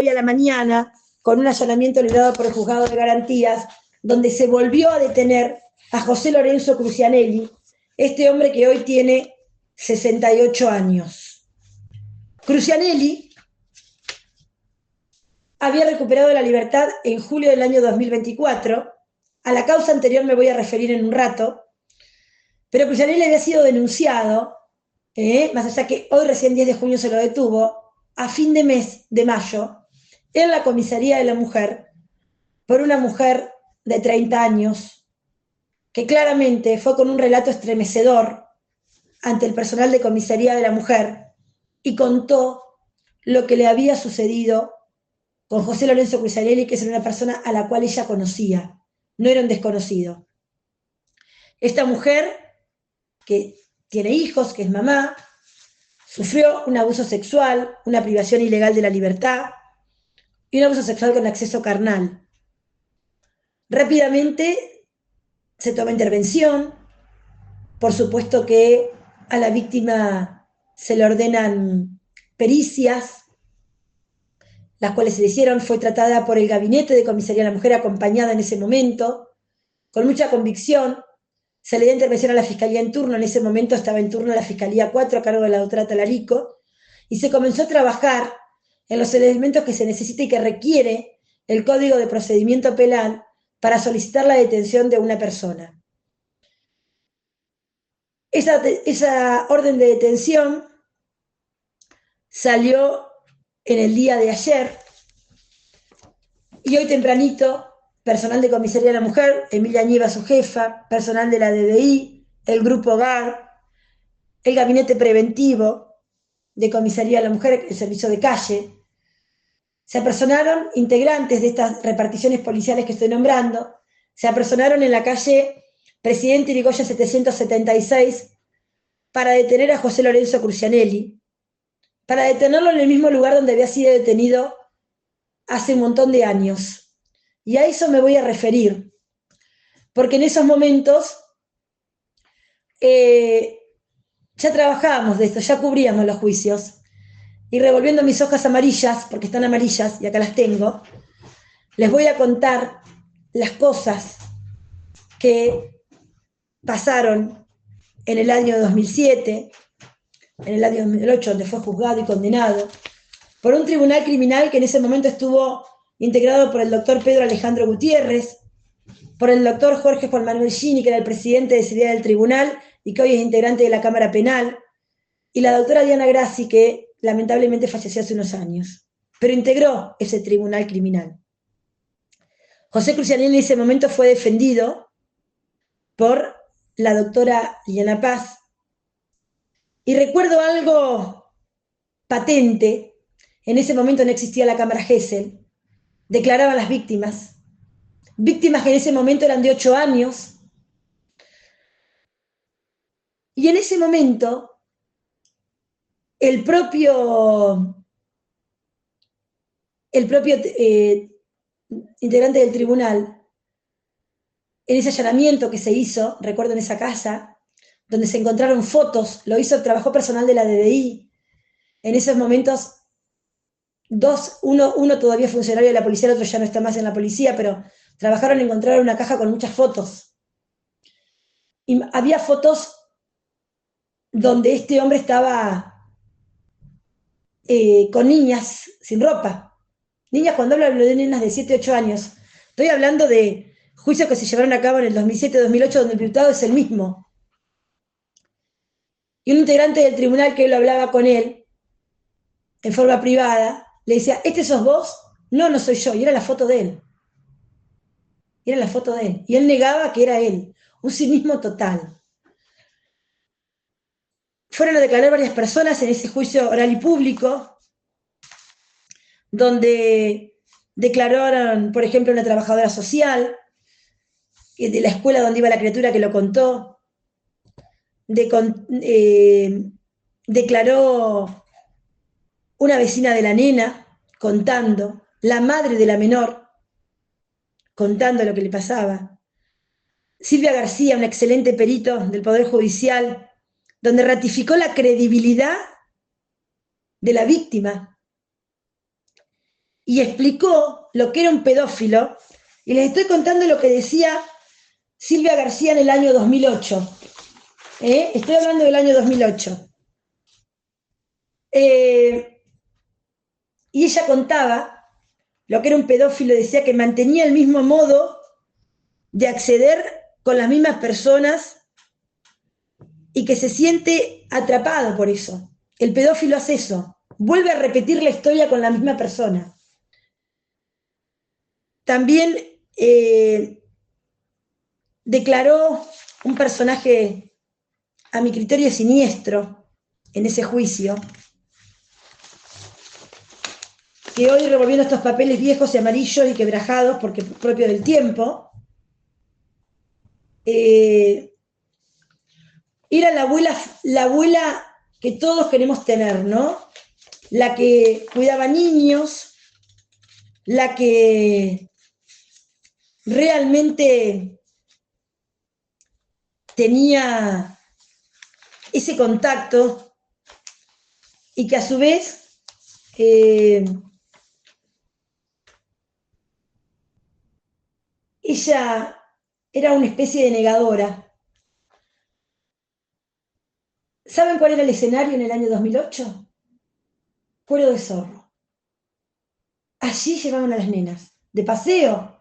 hoy a la mañana con un allanamiento librado por el Juzgado de Garantías, donde se volvió a detener a José Lorenzo Crucianelli, este hombre que hoy tiene 68 años. Crucianelli había recuperado la libertad en julio del año 2024. A la causa anterior me voy a referir en un rato, pero Crucianelli había sido denunciado, más allá que hoy recién 10 de junio se lo detuvo, a fin de mes de mayo, en la comisaría de la mujer, por una mujer de 30 años, que claramente fue con un relato estremecedor ante el personal de comisaría de la mujer y contó lo que le había sucedido con José Lorenzo Crucianelli, que es una persona a la cual ella conocía, no era un desconocido. Esta mujer, que tiene hijos, que es mamá, sufrió un abuso sexual, una privación ilegal de la libertad y un abuso sexual con acceso carnal. Rápidamente se toma intervención, por supuesto que a la víctima se le ordenan pericias, las cuales se le hicieron, fue tratada por el gabinete de comisaría de la mujer, acompañada en ese momento, con mucha convicción. Se le dio intervención a la fiscalía en turno, en ese momento estaba en turno la fiscalía 4 a cargo de la doctora Talarico, y se comenzó a trabajar en los elementos que se necesita y que requiere el Código de Procedimiento Penal para solicitar la detención de una persona. Esa orden de detención salió en el día de ayer, y hoy tempranito, personal de comisaría de la mujer, Emilia Nieva, su jefa, personal de la DDI, el grupo GAR, el gabinete preventivo de comisaría de la mujer, el servicio de calle, se apersonaron integrantes de estas reparticiones policiales que estoy nombrando, se apersonaron en la calle Presidente Irigoyen 776 para detener a José Lorenzo Crucianelli, para detenerlo en el mismo lugar donde había sido detenido hace un montón de años. Y a eso me voy a referir, porque en esos momentos ya trabajábamos de esto, ya cubríamos los juicios, y revolviendo mis hojas amarillas, porque están amarillas y acá las tengo, les voy a contar las cosas que pasaron en el año 2007, en el año 2008, donde fue juzgado y condenado por un tribunal criminal que en ese momento estuvo integrado por el doctor Pedro Alejandro Gutiérrez, por el doctor Jorge Juan Manuel Gini, que era el presidente de ese día del tribunal y que hoy es integrante de la Cámara Penal, y la doctora Diana Grassi, que lamentablemente falleció hace unos años, pero integró ese tribunal criminal. José Crucianelli en ese momento fue defendido por la doctora Liliana Paz, y recuerdo algo patente. En ese momento no existía la Cámara Gesell, declaraban las víctimas que en ese momento eran de 8 años, y en ese momento el propio integrante del tribunal, en ese allanamiento que se hizo, recuerdo en esa casa, donde se encontraron fotos, lo hizo el trabajo personal de la DDI, en esos momentos uno todavía funcionario de la policía, el otro ya no está más en la policía, pero trabajaron y encontraron una caja con muchas fotos. Y había fotos donde este hombre estaba con niñas sin ropa. Niñas, cuando hablo de niñas de 7, 8 años, estoy hablando de juicios que se llevaron a cabo en el 2007-2008, donde el imputado es el mismo. Y un integrante del tribunal que él hablaba con él, en forma privada, le decía, ¿este sos vos? No, no soy yo. Y era la foto de él. Y era la foto de él. Y él negaba que era él. Un cinismo total. Fueron a declarar varias personas en ese juicio oral y público, donde declararon, por ejemplo, una trabajadora social, de la escuela donde iba la criatura que lo contó, declaró una vecina de la nena contando, la madre de la menor contando lo que le pasaba, Silvia García, un excelente perito del Poder Judicial, donde ratificó la credibilidad de la víctima. y explicó lo que era un pedófilo, y les estoy contando lo que decía Silvia García en el año 2008. Estoy hablando del año 2008. Y ella contaba lo que era un pedófilo, decía que mantenía el mismo modo de acceder con las mismas personas y que se siente atrapado por eso. El pedófilo hace eso, vuelve a repetir la historia con la misma persona. También declaró un personaje, a mi criterio, siniestro en ese juicio, que hoy, revolviendo estos papeles viejos y amarillos y quebrajados, porque propio del tiempo, era la abuela que todos queremos tener, ¿no? La que cuidaba niños, la que realmente tenía ese contacto y que a su vez ella era una especie de negadora. ¿Saben cuál era el escenario en el año 2008? Cuero de Zorro. Allí llevaban a las nenas, de paseo.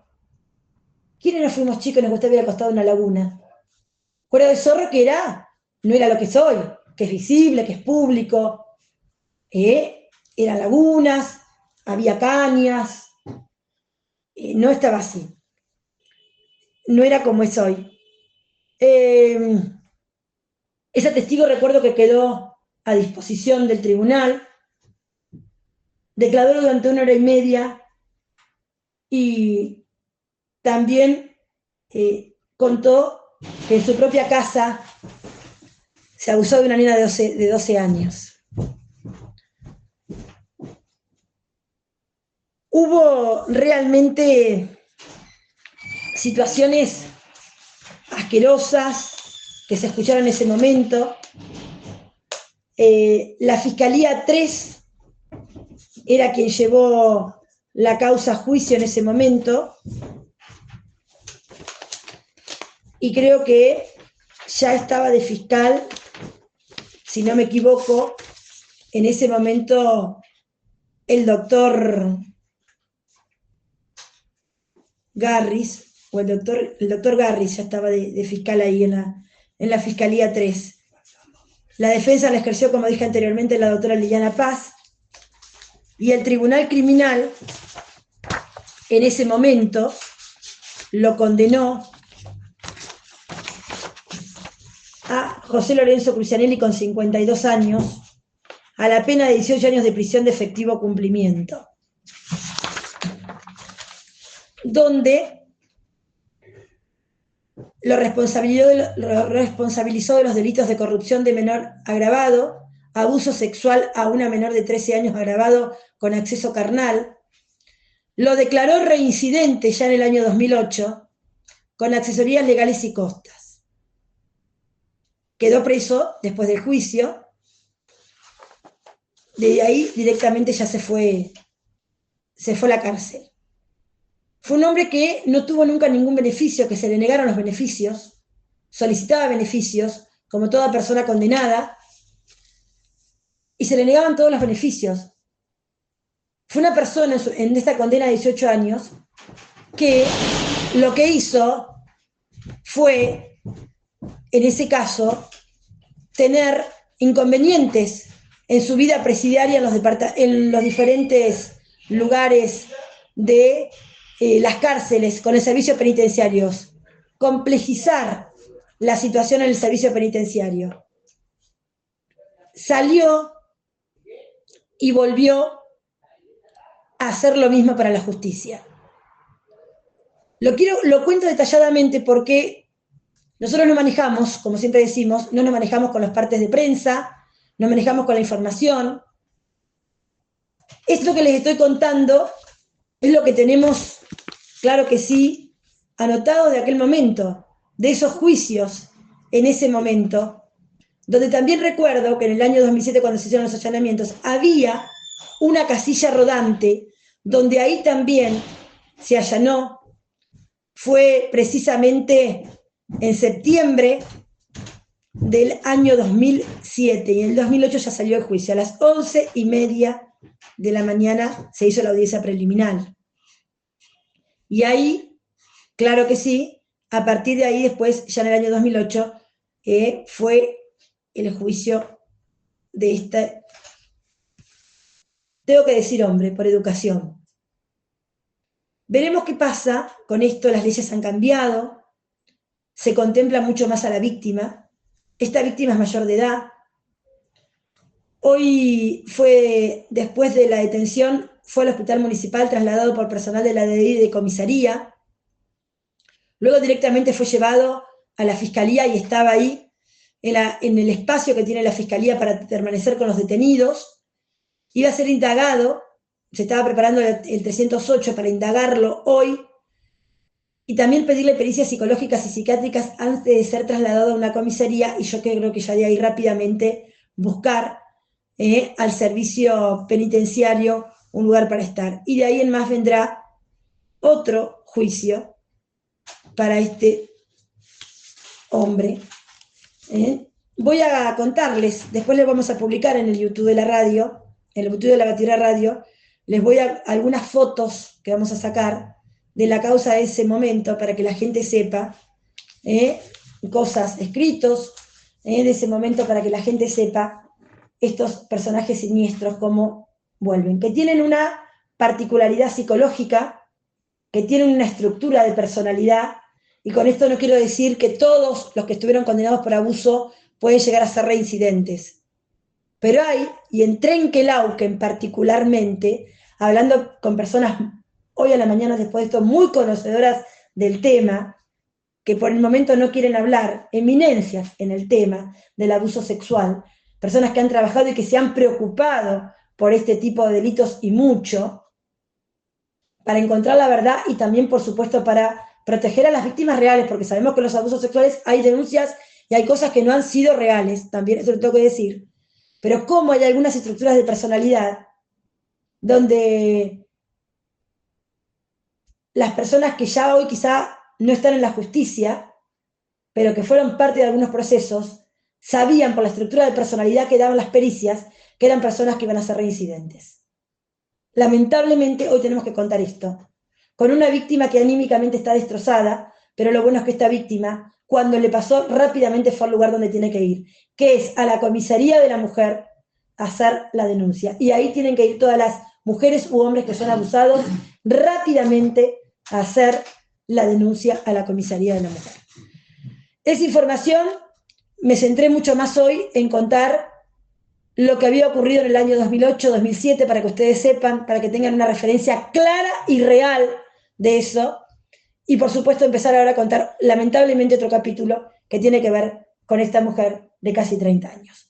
¿Quiénes no fuimos chicos y nos gustaba ir acostado en una laguna? Cuero de Zorro que no era lo que soy, que es visible, que es público. Eran lagunas, había cañas, no estaba así. No era como es hoy. Ese testigo, recuerdo que quedó a disposición del tribunal, declaró durante 1 hora y media y también contó que en su propia casa se abusó de una niña de 12 años. Hubo realmente situaciones asquerosas que se escucharon en ese momento. La Fiscalía 3 era quien llevó la causa a juicio en ese momento, y creo que ya estaba de fiscal, si no me equivoco, en ese momento el doctor Garris, o el doctor Garris ya estaba de fiscal ahí en la Fiscalía 3. La defensa la ejerció, como dije anteriormente, la doctora Liliana Paz, y el Tribunal Criminal en ese momento lo condenó a José Lorenzo Crucianelli, con 52 años, a la pena de 18 años de prisión de efectivo cumplimiento, donde lo responsabilizó de los delitos de corrupción de menor agravado, abuso sexual a una menor de 13 años agravado con acceso carnal, lo declaró reincidente ya en el año 2008, con asesorías legales y costas. Quedó preso después del juicio, de ahí directamente ya se fue a la cárcel. Fue un hombre que no tuvo nunca ningún beneficio, que se le negaron los beneficios, solicitaba beneficios, como toda persona condenada, y se le negaban todos los beneficios. Fue una persona en esta condena de 18 años que lo que hizo fue, en ese caso, tener inconvenientes en su vida presidiaria en los diferentes lugares de las cárceles con el servicio penitenciario, complejizar la situación en el servicio penitenciario. Salió y volvió a hacer lo mismo para la justicia. Lo cuento detalladamente porque nosotros no manejamos, como siempre decimos, no nos manejamos con los partes de prensa, no manejamos con la información. Esto que les estoy contando es lo que tenemos, claro que sí, anotado de aquel momento, de esos juicios en ese momento, donde también recuerdo que en el año 2007, cuando se hicieron los allanamientos, había una casilla rodante donde ahí también se allanó, fue precisamente en septiembre del año 2007, y en el 2008 ya salió el juicio. A las 11:30 de la mañana se hizo la audiencia preliminar. Y ahí, claro que sí, a partir de ahí después, ya en el año 2008, fue el juicio de esta, tengo que decir hombre, por educación. Veremos qué pasa con esto, las leyes han cambiado, se contempla mucho más a la víctima, esta víctima es mayor de edad. Hoy fue, después de la detención, fue al hospital municipal trasladado por personal de la DDI de comisaría. Luego directamente fue llevado a la fiscalía y estaba ahí en el espacio que tiene la fiscalía para permanecer con los detenidos. Iba a ser indagado, se estaba preparando el 308 para indagarlo hoy, y también pedirle pericias psicológicas y psiquiátricas antes de ser trasladado a una comisaría, y yo creo que ya de ahí rápidamente buscar al servicio penitenciario un lugar para estar. Y de ahí en más vendrá otro juicio para este hombre. Voy a contarles, después les vamos a publicar en el YouTube de la radio, en el YouTube de la Batidora Radio, les voy a algunas fotos que vamos a sacar de la causa de ese momento para que la gente sepa, cosas escritos de ese momento para que la gente sepa estos personajes siniestros cómo vuelven, que tienen una particularidad psicológica, que tienen una estructura de personalidad, y con esto no quiero decir que todos los que estuvieron condenados por abuso pueden llegar a ser reincidentes. Pero hay, y en Trenquelauquen particularmente, hablando con personas hoy a la mañana después de esto, muy conocedoras del tema, que por el momento no quieren hablar, eminencias en el tema del abuso sexual, personas que han trabajado y que se han preocupado por este tipo de delitos y mucho, para encontrar la verdad y también, por supuesto, para proteger a las víctimas reales, porque sabemos que en los abusos sexuales hay denuncias y hay cosas que no han sido reales, también eso lo tengo que decir, pero como hay algunas estructuras de personalidad donde las personas que ya hoy quizá no están en la justicia, pero que fueron parte de algunos procesos, sabían por la estructura de personalidad que daban las pericias que eran personas que iban a ser reincidentes. Lamentablemente hoy tenemos que contar esto, con una víctima que anímicamente está destrozada, pero lo bueno es que esta víctima, cuando le pasó, rápidamente fue al lugar donde tiene que ir, que es a la comisaría de la mujer a hacer la denuncia. Y ahí tienen que ir todas las mujeres u hombres que son abusados rápidamente a hacer la denuncia a la comisaría de la mujer. Esa información me centré mucho más hoy en contar lo que había ocurrido en el año 2008, 2007, para que ustedes sepan, para que tengan una referencia clara y real de eso. Y por supuesto empezar ahora a contar lamentablemente otro capítulo que tiene que ver con esta mujer de casi 30 años.